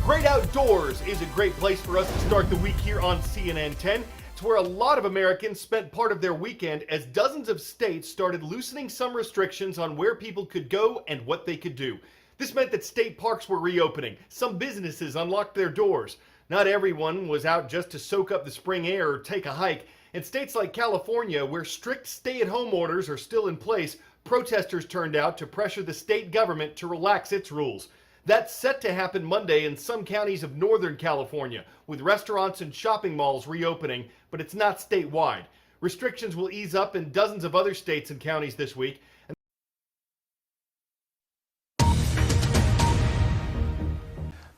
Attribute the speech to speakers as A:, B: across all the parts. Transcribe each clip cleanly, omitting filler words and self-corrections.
A: Great outdoors is a great place for us to start the week here on CNN 10. It's where a lot of Americans spent part of their weekend as dozens of states started loosening some restrictions on where people could go and what they could do. This meant that state parks were reopening. Some businesses unlocked their doors. Not everyone was out just to soak up the spring air or take a hike. In states like California, where strict stay-at-home orders are still in place, protesters turned out to pressure the state government to relax its rules. That's set to happen Monday in some counties of Northern California, with restaurants and shopping malls reopening, but it's not statewide. Restrictions will ease up in dozens of other states and counties this week.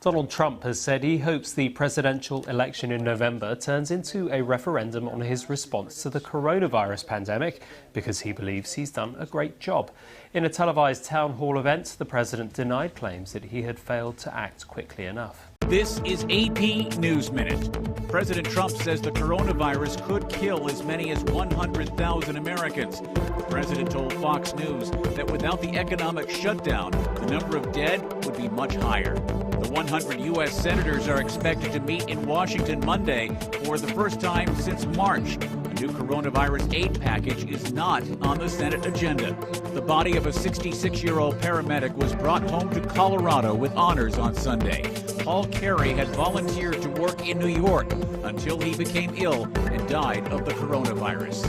B: Donald Trump has said he hopes the presidential election in November turns into a referendum on his response to the coronavirus pandemic because he believes he's done a great job. In a televised town hall event, the president denied claims that he had failed to act quickly enough.
C: This is AP News Minute. President Trump says the coronavirus could kill as many as 100,000 Americans. The president told Fox News that without the economic shutdown, the number of dead would be much higher. The 100 U.S. senators are expected to meet in Washington Monday for the first time since March. A new coronavirus aid package is not on the Senate agenda. The body of a 66-year-old paramedic was brought home to Colorado with honors on Sunday. Paul Carey had volunteered to work in New York until he became ill and died of the coronavirus.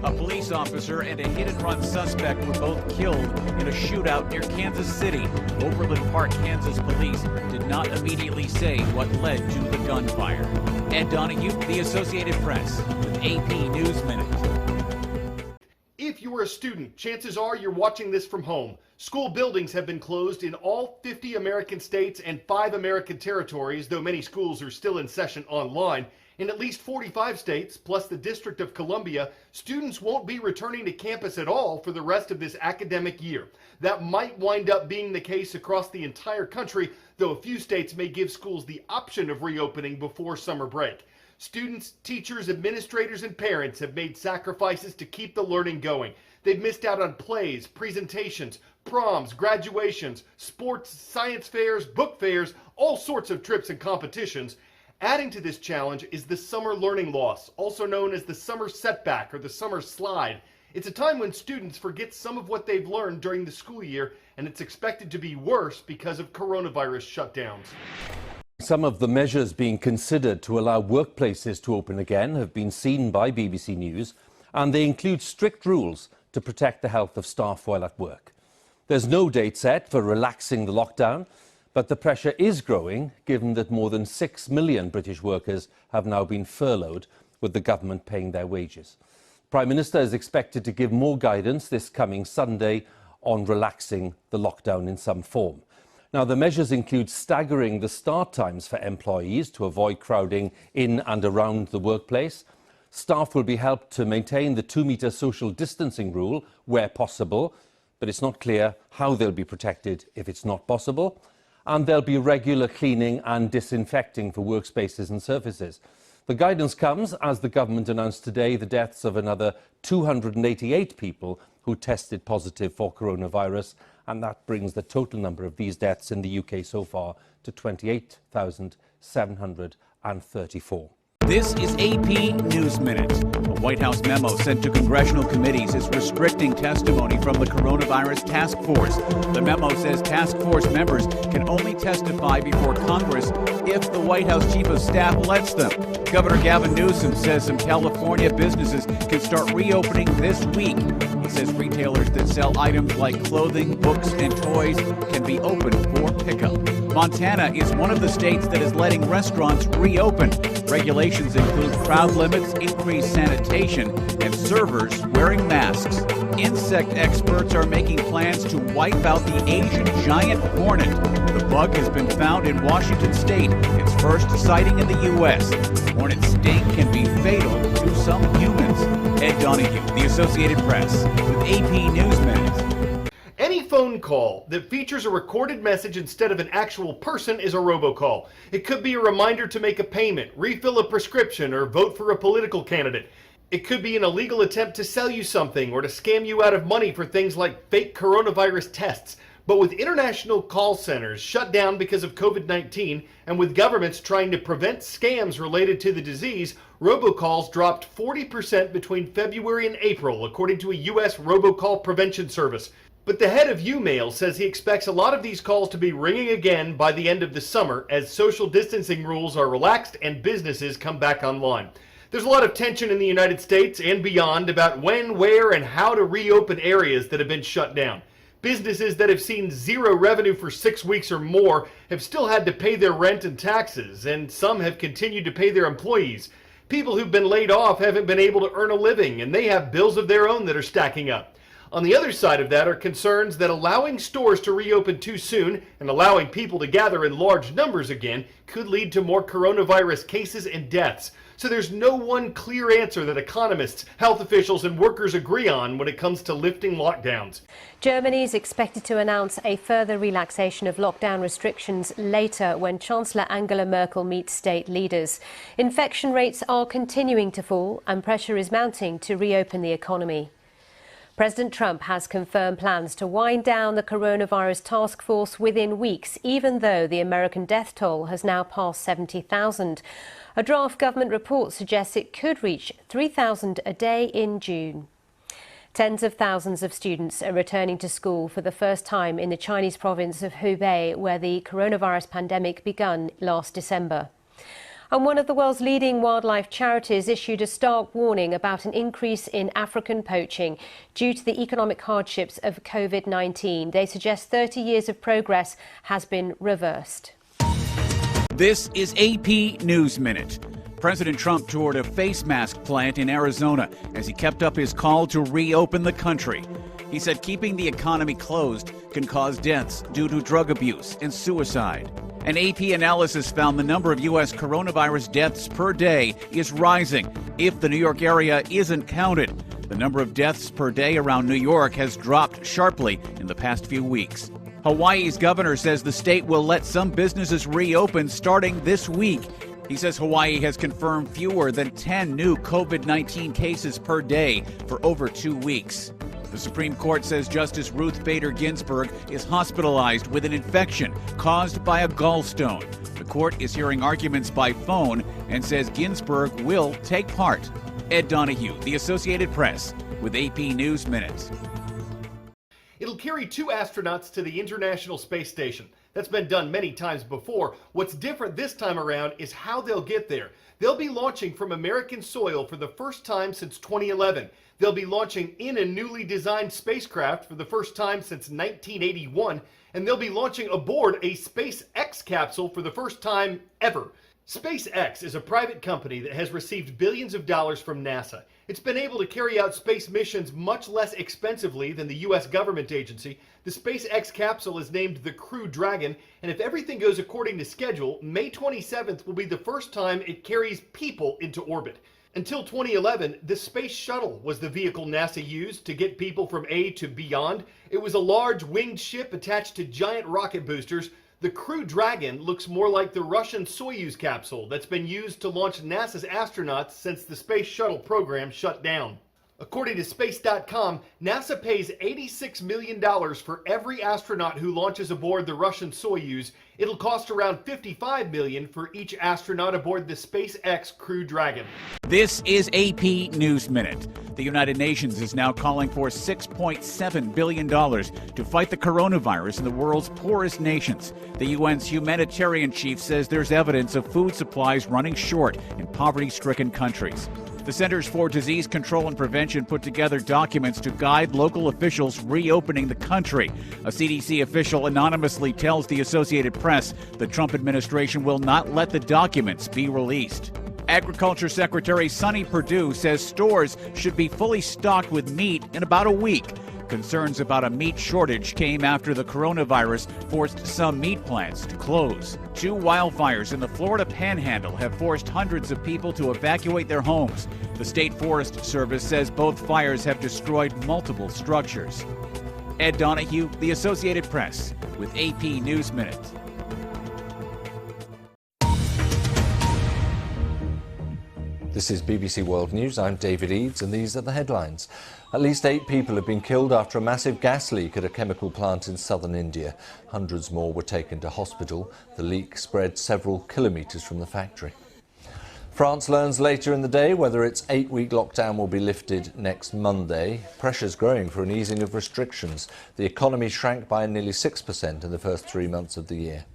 C: A police officer and a hit-and-run suspect were both killed in a shootout near Kansas City. Overland Park, Kansas police did not immediately say what led to the gunfire. Ed Donahue, The Associated Press, with AP News Minute.
A: If you are a student, chances are you're watching this from home. School buildings have been closed in all 50 American states and 5 American territories, though many schools are still in session online. In at least 45 states, plus the District of Columbia, students won't be returning to campus at all for the rest of this academic year. That might wind up being the case across the entire country, though a few states may give schools the option of reopening before summer break. Students, teachers, administrators, and parents have made sacrifices to keep the learning going. They've missed out on plays, presentations, proms, graduations, sports, science fairs, book fairs, all sorts of trips and competitions. Adding to this challenge is the summer learning loss, also known as the summer setback or the summer slide. It's a time when students forget some of what they've learned during the school year, and it's expected to be worse because of coronavirus shutdowns.
D: Some of the measures being considered to allow workplaces to open again have been seen by BBC News, and they include strict rules to protect the health of staff while at work. There's no date set for relaxing the lockdown, but the pressure is growing given that more than 6 million British workers have now been furloughed, with the government paying their wages. The Prime Minister is expected to give more guidance this coming Sunday on relaxing the lockdown in some form. Now, the measures include staggering the start times for employees to avoid crowding in and around the workplace. Staff will be helped to maintain the 2-metre social distancing rule where possible, but it's not clear how they'll be protected if it's not possible. And there'll be regular cleaning and disinfecting for workspaces and surfaces. The guidance comes as the government announced today the deaths of another 288 people who tested positive for coronavirus, and that brings the total number of these deaths in the UK so far to 28,734.
C: This is AP News Minute. A White House memo sent to congressional committees is restricting testimony from the coronavirus task force. The memo says task force members can only testify before Congress if the White House chief of staff lets them. Governor Gavin Newsom says some California businesses can start reopening this week. He says retailers that sell items like clothing, books, and toys can be open for pickup. Montana is one of the states that is letting restaurants reopen. Regulations include crowd limits, increased sanitation, and servers wearing masks. Insect experts are making plans to wipe out the Asian giant hornet. The bug has been found in Washington state, its first sighting in the U.S. Hornet sting can be fatal to some humans. Ed Donahue, The Associated Press, with AP News Minute.
A: Any phone call that features a recorded message instead of an actual person is a robocall. It could be a reminder to make a payment, refill a prescription, or vote for a political candidate. It could be an illegal attempt to sell you something or to scam you out of money for things like fake coronavirus tests. But with international call centers shut down because of COVID-19 and with governments trying to prevent scams related to the disease, robocalls dropped 40% between February and April, according to a U.S. robocall prevention service. But the head of UMail says he expects a lot of these calls to be ringing again by the end of the summer as social distancing rules are relaxed and businesses come back online. There's a lot of tension in the United States and beyond about when, where, and how to reopen areas that have been shut down. Businesses that have seen zero revenue for 6 weeks or more have still had to pay their rent and taxes, and some have continued to pay their employees. People who've been laid off haven't been able to earn a living, and they have bills of their own that are stacking up. On the other side of that are concerns that allowing stores to reopen too soon and allowing people to gather in large numbers again could lead to more coronavirus cases and deaths. So there's no one clear answer that economists, health officials, and workers agree on when it comes to lifting lockdowns.
E: Germany is expected to announce a further relaxation of lockdown restrictions later when Chancellor Angela Merkel meets state leaders. Infection rates are continuing to fall and pressure is mounting to reopen the economy. President Trump has confirmed plans to wind down the coronavirus task force within weeks, even though the American death toll has now passed 70,000. A draft government report suggests it could reach 3,000 a day in June. Tens of thousands of students are returning to school for the first time in the Chinese province of Hubei, where the coronavirus pandemic began last December. And one of the world's leading wildlife charities issued a stark warning about an increase in African poaching due to the economic hardships of COVID-19. They suggest 30 years of progress has been reversed.
C: This is AP News Minute. President Trump toured a face mask plant in Arizona as he kept up his call to reopen the country. He said keeping the economy closed can cause deaths due to drug abuse and suicide. An AP analysis found the number of U.S. coronavirus deaths per day is rising if the New York area isn't counted. The number of deaths per day around New York has dropped sharply in the past few weeks. Hawaii's governor says the state will let some businesses reopen starting this week. He says Hawaii has confirmed fewer than 10 new COVID-19 cases per day for over 2 weeks. The Supreme Court says Justice Ruth Bader Ginsburg is hospitalized with an infection caused by a gallstone. The court is hearing arguments by phone and says Ginsburg will take part. Ed Donahue, The Associated Press, with AP News Minute.
A: It'll carry 2 astronauts to the International Space Station. That's been done many times before. What's different this time around is how they'll get there. They'll be launching from American soil for the first time since 2011. They'll be launching in a newly designed spacecraft for the first time since 1981, and they'll be launching aboard a SpaceX capsule for the first time ever. SpaceX is a private company that has received billions of dollars from NASA. It's been able to carry out space missions much less expensively than the U.S. government agency. The SpaceX capsule is named the Crew Dragon, and if everything goes according to schedule, May 27th will be the first time it carries people into orbit. Until 2011, the Space Shuttle was the vehicle NASA used to get people from A to beyond. It was a large winged ship attached to giant rocket boosters. The Crew Dragon looks more like the Russian Soyuz capsule that's been used to launch NASA's astronauts since the Space Shuttle program shut down. According to Space.com, NASA pays $86 million for every astronaut who launches aboard the Russian Soyuz. It'll cost around $55 million for each astronaut aboard the SpaceX Crew Dragon.
C: This is AP News Minute. The United Nations is now calling for $6.7 billion to fight the coronavirus in the world's poorest nations. The UN's humanitarian chief says there's evidence of food supplies running short in poverty-stricken countries. The Centers for Disease Control and Prevention put together documents to guide local officials reopening the country. A CDC official anonymously tells the Associated Press the Trump administration will not let the documents be released. Agriculture Secretary Sonny Perdue says stores should be fully stocked with meat in about a week. Concerns about a meat shortage came after the coronavirus forced some meat plants to close. 2 wildfires in the Florida Panhandle have forced hundreds of people to evacuate their homes. The State Forest Service says both fires have destroyed multiple structures. Ed Donahue, The Associated Press, with AP News Minute.
F: This is BBC World News. I'm David Eads, and these are the headlines. At least 8 people have been killed after a massive gas leak at a chemical plant in southern India. Hundreds more were taken to hospital. The leak spread several kilometres from the factory. France learns later in the day whether its 8-week lockdown will be lifted next Monday. Pressure's growing for an easing of restrictions. The economy shrank by nearly 6% in the first 3 months of the year.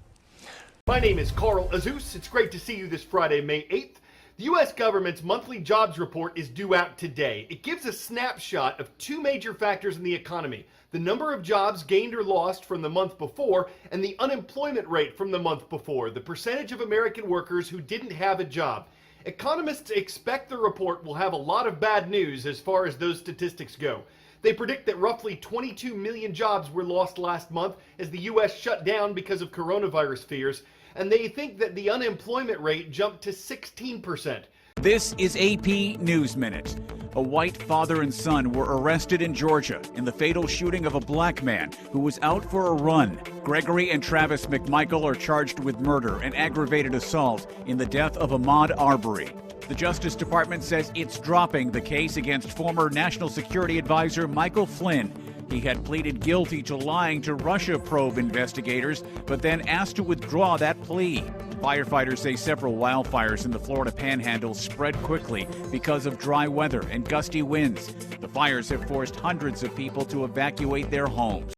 A: My name is Carl Azus. It's great to see you this Friday, May 8th. The U.S. government's monthly jobs report is due out today. It gives a snapshot of 2 major factors in the economy: the number of jobs gained or lost from the month before, and the unemployment rate from the month before, the percentage of American workers who didn't have a job. Economists expect the report will have a lot of bad news as far as those statistics go. They predict that roughly 22 million jobs were lost last month as the U.S. shut down because of coronavirus fears, and they think that the unemployment rate jumped to 16%.
C: This is AP News Minute. A white father and son were arrested in Georgia in the fatal shooting of a black man who was out for a run. Gregory and Travis McMichael are charged with murder and aggravated assault in the death of Ahmaud Arbery. The Justice Department says it's dropping the case against former National Security Advisor Michael Flynn. He had pleaded guilty to lying to Russia probe investigators, but then asked to withdraw that plea. Firefighters say several wildfires in the Florida Panhandle spread quickly because of dry weather and gusty winds. The fires have forced hundreds of people to evacuate their homes.